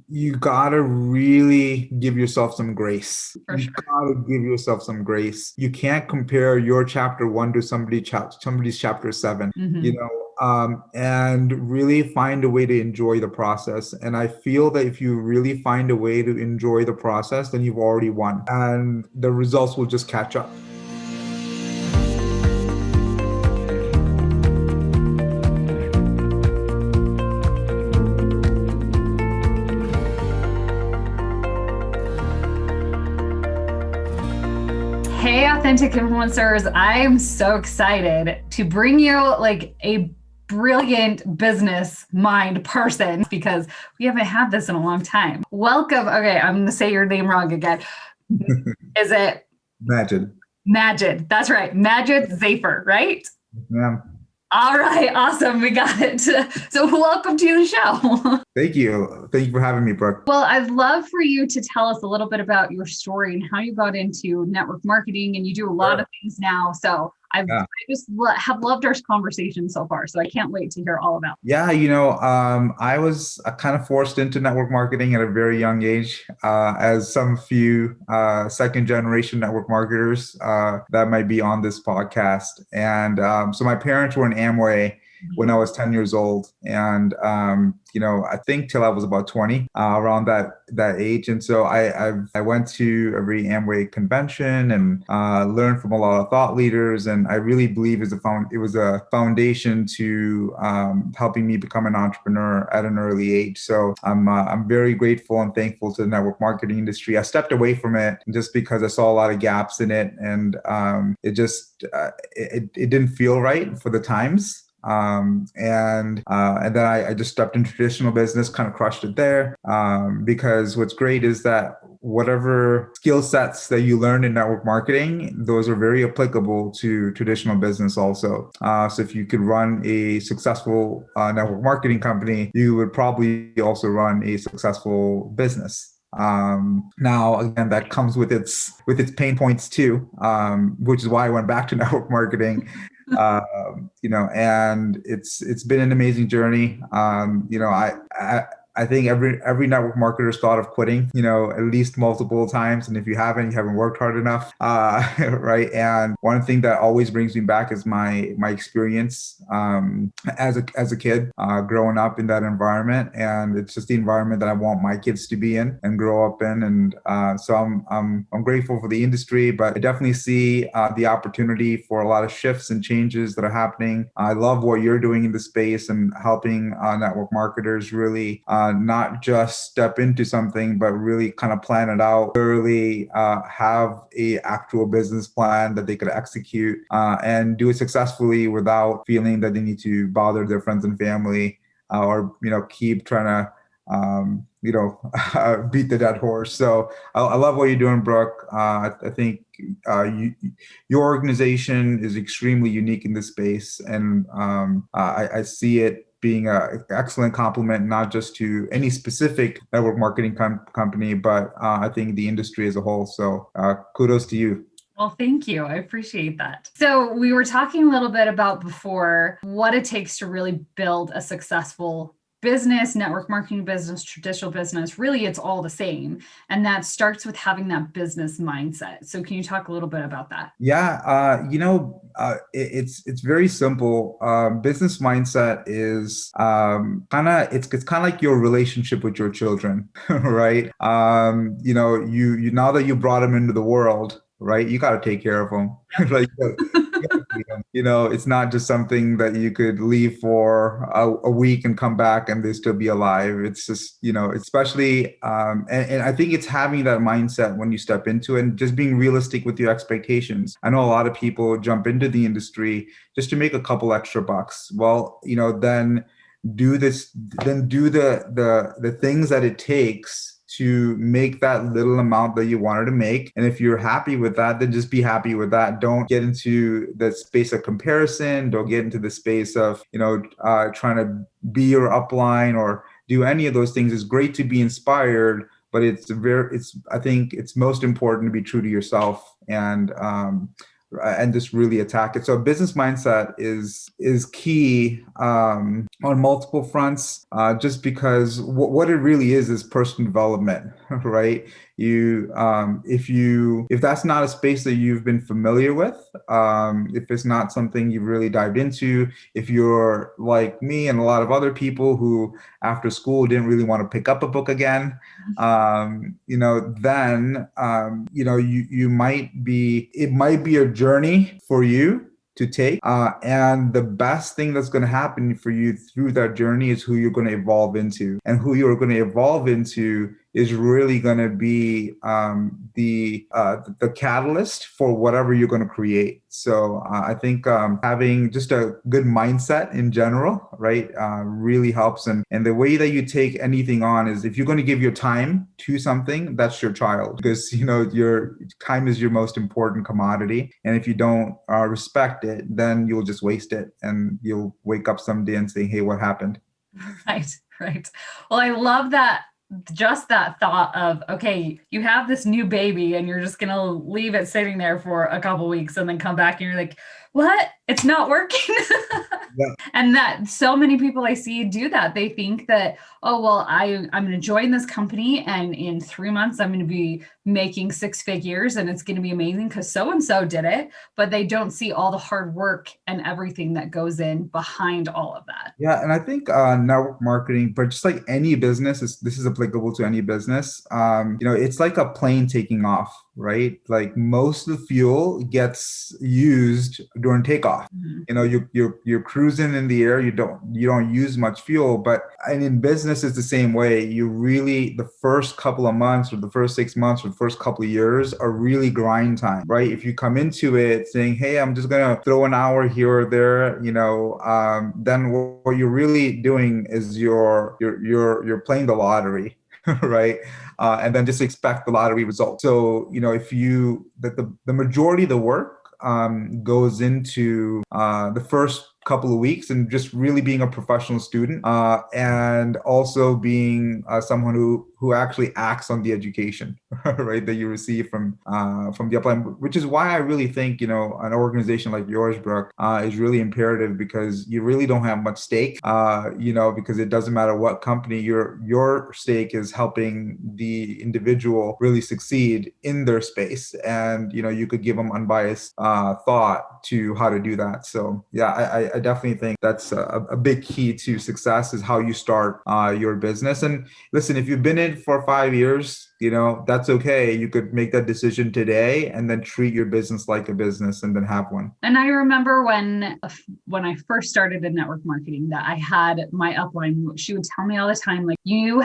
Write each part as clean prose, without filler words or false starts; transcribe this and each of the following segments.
You gotta really give yourself some grace. For You sure. gotta give yourself some grace. You can't compare your chapter one to somebody's chapter seven, Hmm. and really find a way to enjoy the process. And I feel that if you really find a way to enjoy the process, then you've already won, and the results will just catch up. Hey, authentic influencers, I'm so excited to bring you like a brilliant business mind person because we haven't had this in a long time. Welcome. Okay, I'm going to say your name wrong again. Is it Imagine. Majid? That's right. Majid Zafer, right? Yeah. All right, awesome. We got it. So, welcome to the show. Thank you. Thank you for having me, Brooke. Well, I'd love for you to tell us a little bit about your story and how you got into network marketing, and you do a lot Sure. of things now. So Yeah. have loved our conversation so far. So I can't wait to hear all about Yeah, I was kind of forced into network marketing at a very young age, as some few second generation network marketers that might be on this podcast. And so my parents were in Amway when it. I was 10 years old. And, I think till I was about 20, around that age. And so I went to every Amway convention and learned from a lot of thought leaders. And I really believe it was a foundation to helping me become an entrepreneur at an early age. So I'm very grateful and thankful to the network marketing industry. I stepped away from it just because I saw a lot of gaps in it, and it didn't feel right for the times. And then I just stepped into traditional business, kind of crushed it there. Because what's great is that whatever skill sets that you learn in network marketing, those are very applicable to traditional business also. So if you could run a successful network marketing company, you would probably also run a successful business. Now again, that comes with its pain points too, which is why I went back to network marketing. And it's been an amazing journey. I think every network marketer's thought of quitting, at least multiple times. And if you haven't worked hard enough, right? And one thing that always brings me back is my experience as a kid, growing up in that environment, and it's just the environment that I want my kids to be in and grow up in. And so I'm grateful for the industry, but I definitely see the opportunity for a lot of shifts and changes that are happening. I love what you're doing in the space and helping network marketers really not just step into something, but really kind of plan it out, thoroughly have a actual business plan that they could execute and do it successfully without feeling that they need to bother their friends and family or keep trying to beat the dead horse. So I love what you're doing, Brooke. I think your organization is extremely unique in this space, and I see it being an excellent complement, not just to any specific network marketing company, but I think the industry as a whole. So kudos to you. Well, thank you. I appreciate that. So, we were talking a little bit about before what it takes to really build a successful business, network marketing business, traditional business. Really, it's all the same. And that starts with having that business mindset. So, can you talk a little bit about that? Yeah, it's very simple. Business mindset is it's kind of like your relationship with your children, right? You now that you brought them into the world, right? You got to take care of them. Like you gotta feed 'em. It's not just something that you could leave for a week and come back and they still be alive. It's just, especially, and I think it's having that mindset when you step into it and just being realistic with your expectations. I know a lot of people jump into the industry just to make a couple extra bucks. Well, then do this, then do the things that it takes to make that little amount that you wanted to make. And if you're happy with that, then just be happy with that. Don't get into the space of comparison. Don't get into the space of, trying to be your upline or do any of those things. It's great to be inspired, but I think it's most important to be true to yourself and and just really attack it. So a business mindset is key on multiple fronts, just because what it really is personal development, right? If that's not a space that you've been familiar with, if it's not something you've really dived into, if you're like me and a lot of other people who after school didn't really want to pick up a book again, then it might be a journey for you to take. And the best thing that's going to happen for you through that journey is who you're going to evolve into. And who you're going to evolve into is really going to be the catalyst for whatever you're going to create. So I think having just a good mindset in general, right, really helps. And the way that you take anything on is if you're going to give your time to something, that's your child, because your time is your most important commodity. And if you don't respect it, then you'll just waste it, and you'll wake up someday and say, "Hey, what happened?" Right, right. Well, I love that. Just that thought of, okay, you have this new baby and you're just going to leave it sitting there for a couple weeks and then come back and you're like, what? It's not working. Yeah. And that so many people I see do that. They think that, oh, well, I'm going to join this company and in 3 months, I'm going to be making 6 figures and it's going to be amazing because so-and-so did it. But they don't see all the hard work and everything that goes in behind all of that. Yeah, and I think network marketing, but just like any business, this is applicable to any business. It's like a plane taking off, right? Like most of the fuel gets used during takeoff. You're cruising in the air. You don't use much fuel, and in business it's the same way. You really, the first couple of months or the first 6 months or the first couple of years are really grind time, right? If you come into it saying, "Hey, I'm just gonna throw an hour here or there," then what you're really doing is you're playing the lottery, right? And then just expect the lottery result. So if the majority of the work goes into the first couple of weeks and just really being a professional student, and also being someone who actually acts on the education, right, that you receive from the upline, which is why I really think an organization like yours, Brooke, is really imperative, because you really don't have much stake, because it doesn't matter what company, your stake is helping the individual really succeed in their space, and you could give them unbiased thought to how to do that. So yeah, I definitely think that's a big key to success, is how you start your business. And listen, if you've been in for 5 years, that's okay. You could make that decision today and then treat your business like a business and then have one. And I remember when I first started in network marketing, that I had my upline, she would tell me all the time, like, you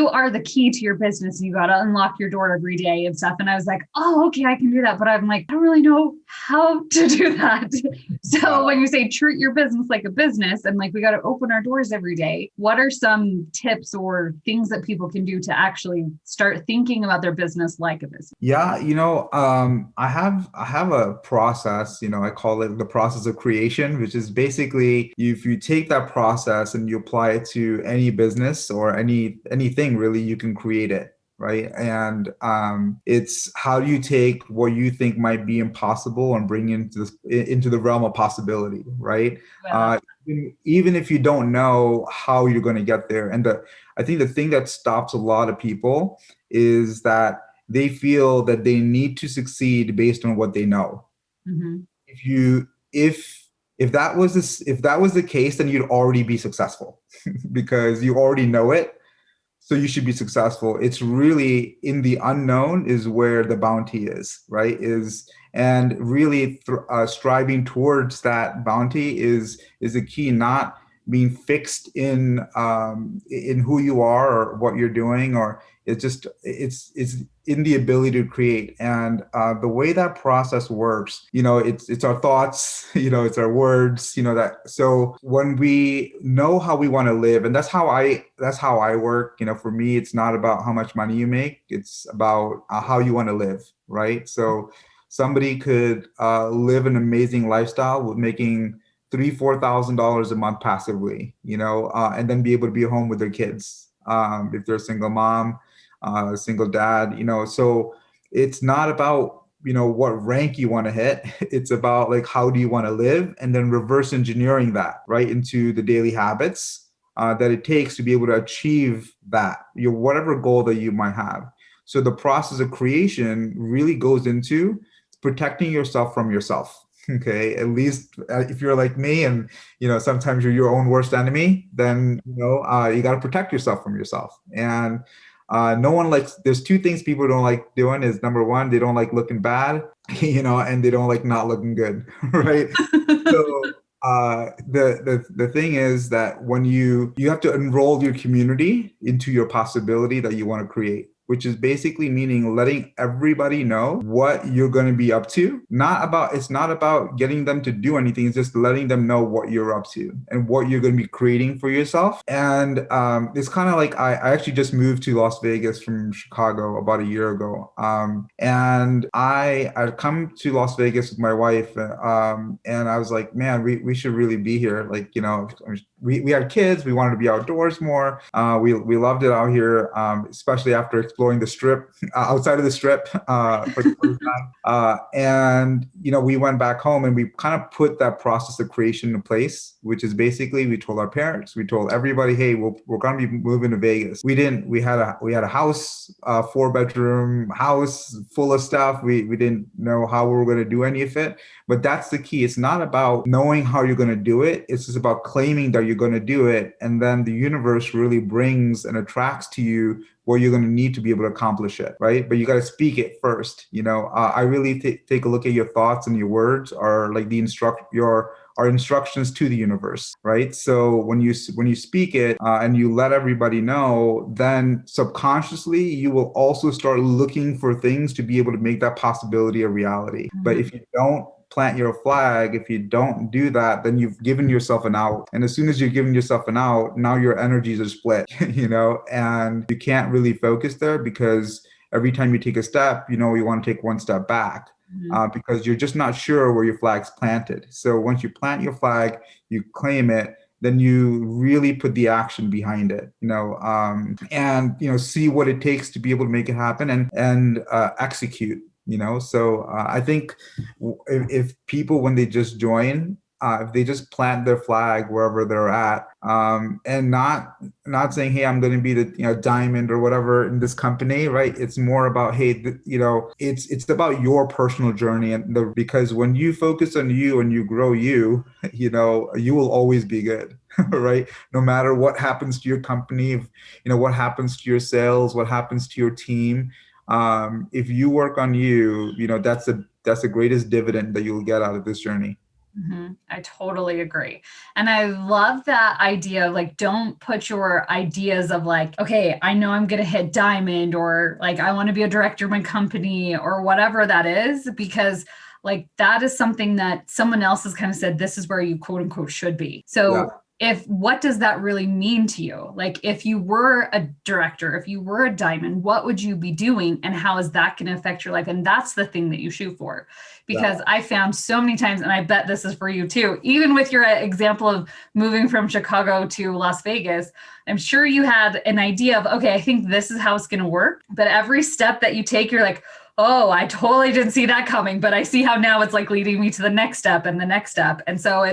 are the key to your business. You got to unlock your door every day and stuff. And I was like, oh, okay, I can do that. But I'm like, I don't really know how to do that. So when you say treat your business like a business, and like, we got to open our doors every day, what are some tips or things that people can do to actually start thinking about their business like a business? Yeah, I have a process, I call it the process of creation, which is basically, if you take that process and you apply it to any business or anything really, you can create it. Right. And it's how do you take what you think might be impossible and bring into the realm of possibility, right? Well, Even if you don't know how you're going to get there. And I think the thing that stops a lot of people is that they feel that they need to succeed based on what they know. mm-hmm. If that was the case, then you'd already be successful because you already know it. So you should be successful. It's really in the unknown is where the bounty is, right? And really striving towards that bounty is the key, not being fixed in who you are or what you're doing, or it's in the ability to create. And the way that process works, it's our thoughts, it's our words, that. So when we know how we want to live, and that's how I work. For me, it's not about how much money you make; it's about how you want to live, right? So somebody could live an amazing lifestyle with making $3,000-4,000 a month passively, and then be able to be home with their kids, if they're a single mom, a single dad, So it's not about what rank you want to hit. It's about like how do you want to live, and then reverse engineering that right into the daily habits that it takes to be able to achieve that your whatever goal that you might have. So the process of creation really goes into protecting yourself from yourself. Okay, at least if you're like me, and sometimes you're your own worst enemy, then you got to protect yourself from yourself. And no one likes, there's two things people don't like doing is number one, they don't like looking bad, and they don't like not looking good, right? So the thing is that when you have to enroll your community into your possibility that you want to create, which is basically meaning letting everybody know what you're going to be up to. It's not about getting them to do anything. It's just letting them know what you're up to and what you're going to be creating for yourself. And it's kind of like I actually just moved to Las Vegas from Chicago about a year ago. And I'd come to Las Vegas with my wife, and I was like, man, we should really be here. Like, we had kids, we wanted to be outdoors more. We loved it out here, especially after exploring the strip, outside of the strip for the first time. And we went back home and we kind of put that process of creation in place, which is basically we told our parents, we told everybody, hey, we're going to be moving to Vegas. We had a house, 4-bedroom house full of stuff. We didn't know how we were going to do any of it. But that's the key. It's not about knowing how you're going to do it. It's just about claiming that you're going to do it. And then the universe really brings and attracts to you what you're going to need to be able to accomplish it, right? But you got to speak it first. I really take a look at your thoughts, and your words are like our instructions to the universe, right? So when you speak it and you let everybody know, then subconsciously you will also start looking for things to be able to make that possibility a reality. Mm-hmm. But if you don't plant your flag, if you don't do that, then you've given yourself an out. And as soon as you're giving yourself an out, now your energies are split, and you can't really focus there, because every time you take a step, you want to take one step back. Because you're just not sure where your flag's planted. So once you plant your flag, you claim it, then you really put the action behind it, and see what it takes to be able to make it happen, and execute. So I think if people, when they just join, if they just plant their flag wherever they're at, and not saying, hey, I'm going to be the diamond or whatever in this company, right? It's more about, hey, it's about your personal journey, and because when you focus on you and you grow you will always be good. Right? No matter what happens to your company, what happens to your sales, what happens to your team. If you work on you, that's the greatest dividend that you'll get out of this journey. Mm-hmm. I totally agree. And I love that idea of like, don't put your ideas of like, okay, I know I'm going to hit diamond, or like, I want to be a director of my company, or whatever that is, because like that is something that someone else has kind of said, this is where you quote unquote should be. So what does that really mean to you? Like, if you were a director, if you were a diamond, what would you be doing, and how is that going to affect your life? And that's the thing that you shoot for. Because I found so many times, and I bet this is for you too, even with your example of moving from Chicago to Las Vegas, I'm sure you had an idea of, okay, I think this is how it's going to work. But every step that you take, you're like, oh, I totally didn't see that coming, but I see how now it's like leading me to the next step and the next step. And so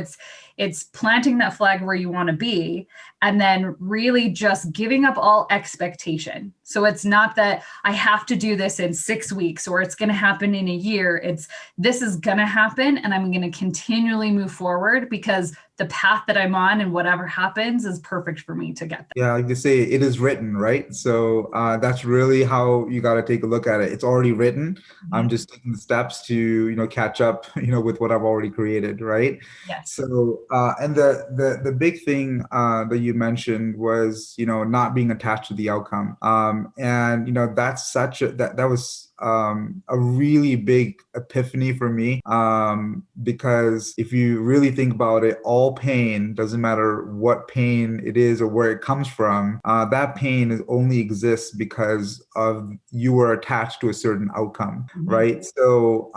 it's planting that flag where you want to be, and then really just giving up all expectation. So it's not that I have to do this in 6 weeks, or it's going to happen in a year. This is going to happen, and I'm going to continually move forward, because the path that I'm on and whatever happens is perfect for me to get there. Yeah, like they say, it is written, right? So that's really how you got to take a look at it. It's already written. Mm-hmm. I'm just taking the steps to, catch up, with what I've already created, right? Yes. So, and the big thing that you mentioned was, not being attached to the outcome. And, that's that was a really big epiphany for me, because if you really think about it, all pain, doesn't matter what pain it is or where it comes from, that pain only exists because of you were attached to a certain outcome, right? So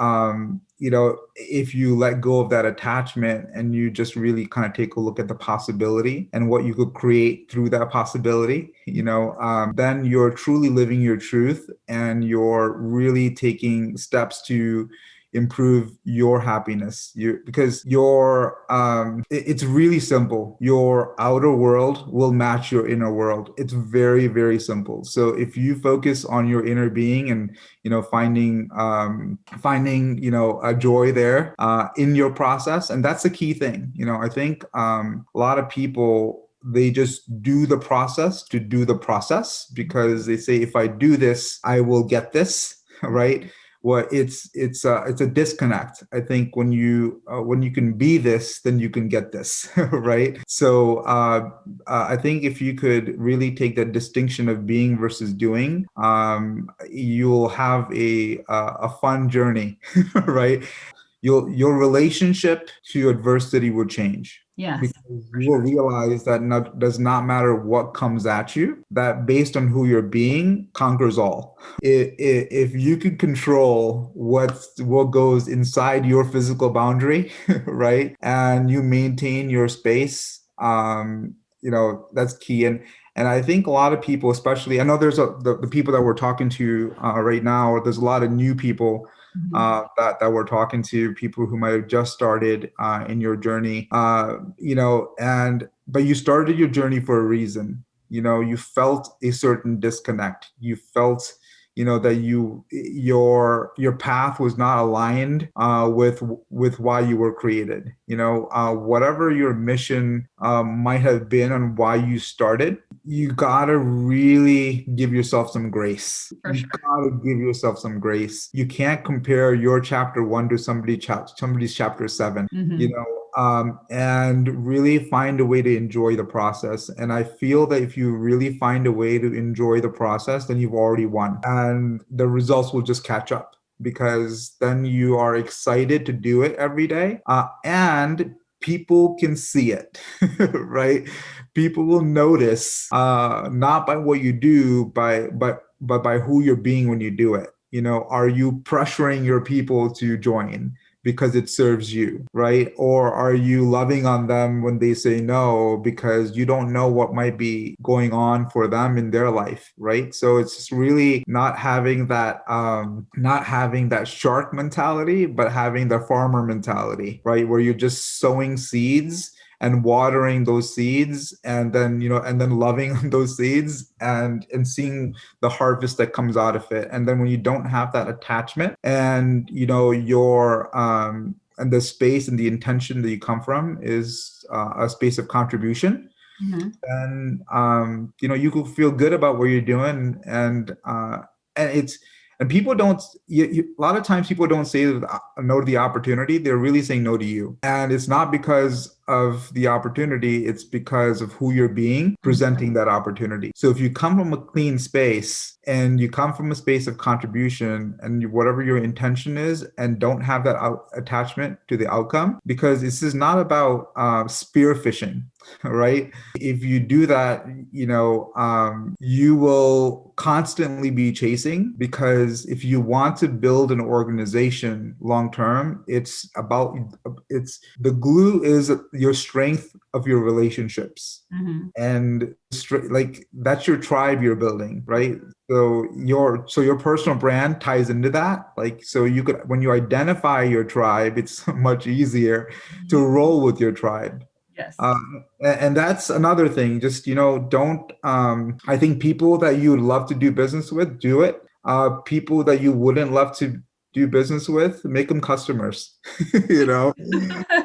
if you let go of that attachment and you just really kind of take a look at the possibility and what you could create through that possibility, then you're truly living your truth and you're really taking steps to improve your happiness. Because it's really simple. Your outer world will match your inner world. It's very, very simple. So if you focus on your inner being and finding a joy there in your process, and that's the key thing. I think a lot of people, they just do the process to do the process because they say, if I do this, I will get this, right? Well, it's a disconnect. I think when you can be this, then you can get this, right? So I think if you could really take that distinction of being versus doing, you'll have a fun journey, right? Your relationship to adversity will change. Yes, Because for you will sure. realize that does not matter what comes at you, that based on who you're being conquers all. If you can control what goes inside your physical boundary, right, and you maintain your space, that's key. And I think a lot of people, especially, I know there's the people that we're talking to right now, there's a lot of new people Mhm. that we're talking to, people who might have just started in your journey, but you started your journey for a reason. You felt a certain disconnect. You felt, that your path was not aligned with why you were created. Whatever your mission might have been and why you started, you gotta really give yourself some grace. For You sure. gotta give yourself some grace. You can't compare your chapter 1 to somebody's chapter 7. Mhm. And really find a way to enjoy the process. And I feel that if you really find a way to enjoy the process, then you've already won, and the results will just catch up, because then you are excited to do it every day, and people can see it, right? People will notice, not by what you do, but by who you're being when you do it. Are you pressuring your people to join because it serves you, right? Or are you loving on them when they say no because you don't know what might be going on for them in their life, right? So it's just really not having that shark mentality, but having the farmer mentality, right? Where you're just sowing seeds and watering those seeds, and then loving those seeds, and seeing the harvest that comes out of it. And then when you don't have that attachment, and your and the space and the intention that you come from is a space of contribution, Mhm. then you could feel good about what you're doing. And people don't, a lot of times people don't say no to the opportunity. They're really saying no to you, and it's not because of the opportunity, it's because of who you're being Mhm. presenting that opportunity. So if you come from a clean space and you come from a space of contribution, and whatever your intention is, and don't have that attachment to the outcome, because this is not about spear fishing, right? If you do that, you will constantly be chasing, because if you want to build an organization long term, it's the glue is your strength of your relationships. Mhm. And like, that's your tribe you're building, right? So your personal brand ties into that. Like, so you could, when you identify your tribe, it's much easier to Mhm. roll with your tribe. Yes. And that's another thing. Just, don't, I think people that you would love to do business with, do it. People that you wouldn't love to do business with, make them customers, you know?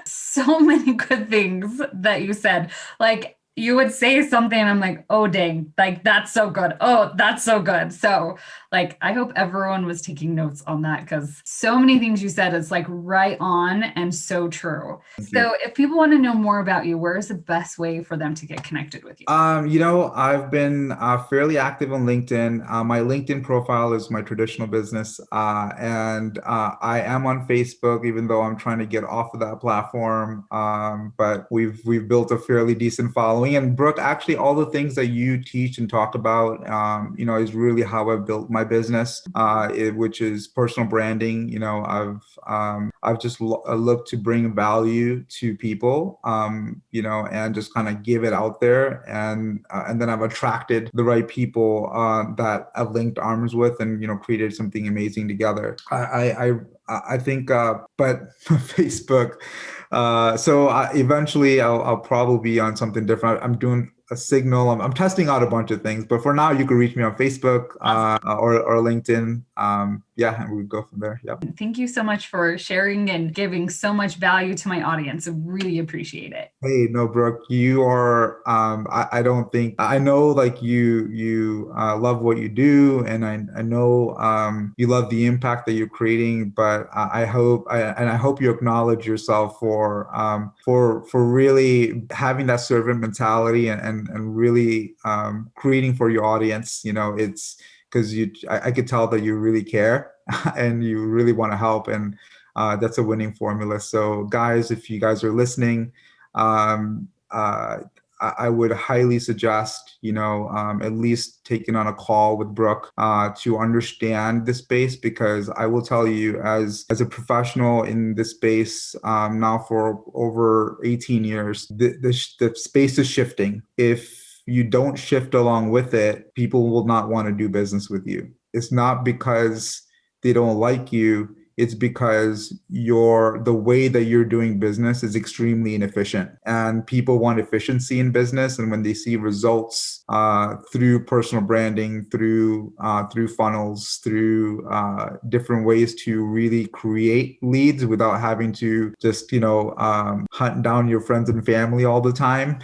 So many good things that you said. Like, you would say something and I'm like, oh dang, like that's so good. Oh, that's so good. So like I hope everyone was taking notes on that, because so many things you said is like right on and so true. Thank you. So if people want to know more about you, where is the best way for them to get connected with you? I've been fairly active on LinkedIn. My LinkedIn profile is my traditional business, and I am on Facebook, even though I'm trying to get off of that platform. But we've built a fairly decent following flowing. And Brooke, actually, all the things that you teach and talk about, is really how I built my business, which is personal branding. I've just looked to bring value to people, and just kind of give it out there, and then I've attracted the right people that I've linked arms with, and created something amazing together. I think, but Facebook. So eventually, I'll probably be on something different. I'm doing a Signal. I'm testing out a bunch of things, but for now, you can reach me on Facebook or LinkedIn. Yeah, and we go from there. Yeah. Thank you so much for sharing and giving so much value to my audience. I really appreciate it. Hey, no, Brooke, you are, I don't think, I know like you love what you do, and I know you love the impact that you're creating, but I hope you acknowledge yourself for really having that servant mentality, and really creating for your audience. It's because I could tell that you really care and you really want to help, and that's a winning formula. So guys, if you guys are listening, um, I would highly suggest, at least taking on a call with Brooke to understand the space, because I will tell you, as a professional in this space now for over 18 years, the space is shifting. If you don't shift along with it, people will not want to do business with you. It's not because they don't like you. It's because the way that you're doing business is extremely inefficient, and people want efficiency in business. And when they see results through personal branding, through funnels, through different ways to really create leads without having to just hunt down your friends and family all the time,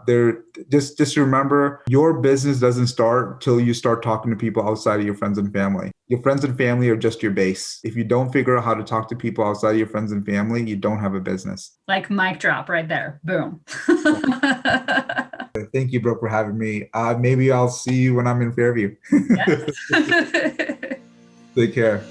they're just remember, your business doesn't start till you start talking to people outside of your friends and family. Your friends and family are just your base. If you don't figure out how to talk to people outside of your friends and family, you don't have a business. Like mic drop right there. Boom. Thank you, Brooke, for having me. Maybe I'll see you when I'm in Fairview. Yes. Take care.